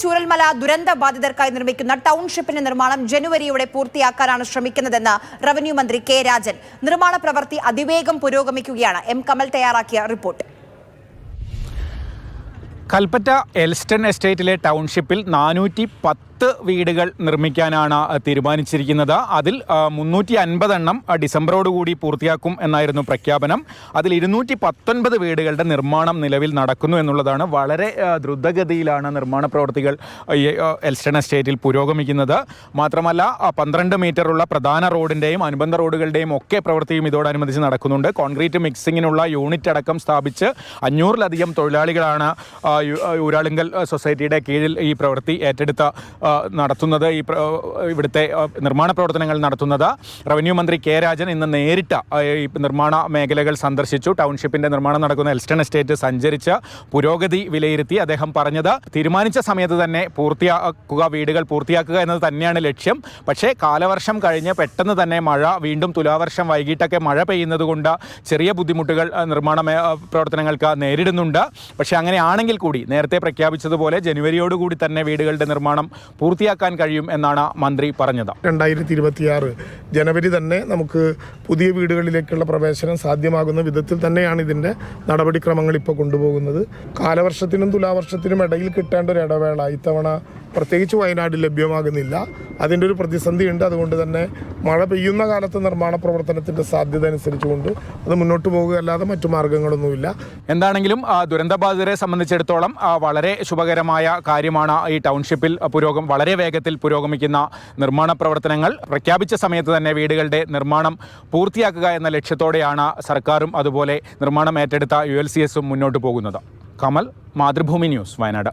ചൂരൽമല ദുരന്ത ബാധിതർക്കായി നിർമ്മിക്കുന്ന ടൗൺഷിപ്പിന്റെ നിർമ്മാണം ജനുവരിയോടെ പൂർത്തിയാക്കാനാണ് ശ്രമിക്കുന്നതെന്ന് റവന്യൂ മന്ത്രി കെ രാജൻ. നിർമ്മാണ പ്രവൃത്തി അതിവേഗം പുരോഗമിക്കുകയാണ്. എം കമൽ തയ്യാറാക്കിയ റിപ്പോർട്ട്. കൽപ്പറ്റ എൽസ്റ്റൺ എസ്റ്റേറ്റിലെ ടൗൺഷിപ്പിൽ 410 വീടുകൾ നിർമ്മിക്കാനാണ് തീരുമാനിച്ചിരിക്കുന്നത്. അതിൽ 350 എണ്ണം ഡിസംബറോടുകൂടി പൂർത്തിയാക്കും എന്നായിരുന്നു പ്രഖ്യാപനം. അതിൽ 219 വീടുകളുടെ നിർമ്മാണം നിലവിൽ നടക്കുന്നു എന്നുള്ളതാണ്. വളരെ ദ്രുതഗതിയിലാണ് നിർമ്മാണ പ്രവൃത്തികൾ എൽസ്റ്റൺ എസ്റ്റേറ്റിൽ പുരോഗമിക്കുന്നത്. മാത്രമല്ല 12 മീറ്ററുള്ള പ്രധാന റോഡിൻ്റെയും അനുബന്ധ റോഡുകളുടെയും ഒക്കെ പ്രവൃത്തിയും ഇതോടനുബന്ധിച്ച് നടക്കുന്നുണ്ട്. കോൺക്രീറ്റ് മിക്സിങ്ങിനുള്ള യൂണിറ്റ് അടക്കം സ്ഥാപിച്ച് 500-ലധികം തൊഴിലാളികളാണ് ഊരാളുങ്കൽ സൊസൈറ്റിയുടെ കീഴിൽ ഈ പ്രവൃത്തി ഏറ്റെടുത്ത നടത്തുന്നത്. ഇവിടുത്തെ നിർമ്മാണ പ്രവർത്തനങ്ങൾ നടത്തുന്നത്. റവന്യൂ മന്ത്രി കെ രാജൻ ഇന്ന് നേരിട്ട് ഈ നിർമ്മാണ മേഖലകൾ സന്ദർശിച്ചു. ടൗൺഷിപ്പിൻ്റെ നിർമ്മാണം നടക്കുന്ന എൽസ്റ്റൺ എസ്റ്റേറ്റ് സഞ്ചരിച്ച് പുരോഗതി വിലയിരുത്തി. അദ്ദേഹം പറഞ്ഞത് തീരുമാനിച്ച സമയത്ത് തന്നെ വീടുകൾ പൂർത്തിയാക്കുക എന്നത് തന്നെയാണ് ലക്ഷ്യം. പക്ഷേ കാലവർഷം കഴിഞ്ഞ് പെട്ടെന്ന് തന്നെ മഴ വീണ്ടും തുലാവർഷം വൈകിട്ടൊക്കെ മഴ പെയ്യുന്നത് കൊണ്ട് ചെറിയ ബുദ്ധിമുട്ടുകൾ നിർമ്മാണ പ്രവർത്തനങ്ങൾക്ക് നേരിടുന്നുണ്ട്. പക്ഷേ അങ്ങനെയാണെങ്കിൽ കൂടി നേരത്തെ പ്രഖ്യാപിച്ചതുപോലെ ജനുവരിയോടുകൂടി തന്നെ വീടുകളുടെ നിർമ്മാണം പൂർത്തിയാക്കാൻ കഴിയും എന്നാണ് മന്ത്രി പറഞ്ഞത്. 2026 ജനുവരി തന്നെ നമുക്ക് പുതിയ വീടുകളിലേക്കുള്ള പ്രവേശനം സാധ്യമാകുന്ന വിധത്തിൽ തന്നെയാണ് ഇതിൻ്റെ നടപടിക്രമങ്ങൾ ഇപ്പോൾ കൊണ്ടുപോകുന്നത്. കാലവർഷത്തിനും തുലാവർഷത്തിനും ഇടയിൽ കിട്ടേണ്ട ഒരു ഇടവേള ഇത്തവണ പ്രത്യേകിച്ച് വയനാട്ടിൽ ലഭ്യമാകുന്നില്ല. അതിൻ്റെ ഒരു പ്രതിസന്ധിയുണ്ട്. അതുകൊണ്ട് തന്നെ മഴ പെയ്യുന്ന കാലത്ത് നിർമ്മാണ പ്രവർത്തനത്തിൻ്റെ സാധ്യത അനുസരിച്ചുകൊണ്ട് അത് മുന്നോട്ട് പോകുകയല്ലാതെ മറ്റു മാർഗങ്ങളൊന്നുമില്ല. എന്താണെങ്കിലും ദുരന്തബാധിതരെ സംബന്ധിച്ചിടത്തോളം വളരെ ശുഭകരമായ കാര്യമാണ് ഈ ടൗൺഷിപ്പിൽ വളരെ വേഗത്തിൽ പുരോഗമിക്കുന്ന നിർമ്മാണ പ്രവർത്തനങ്ങൾ. പ്രഖ്യാപിച്ച സമയത്ത് തന്നെ വീടുകളുടെ നിർമ്മാണം പൂർത്തിയാക്കുക എന്ന ലക്ഷ്യത്തോടെയാണ് സർക്കാരും അതുപോലെ നിർമ്മാണം ഏറ്റെടുത്ത ULCS മുന്നോട്ട് പോകുന്നത്. കമൽ, മാതൃഭൂമി ന്യൂസ്, വയനാട്.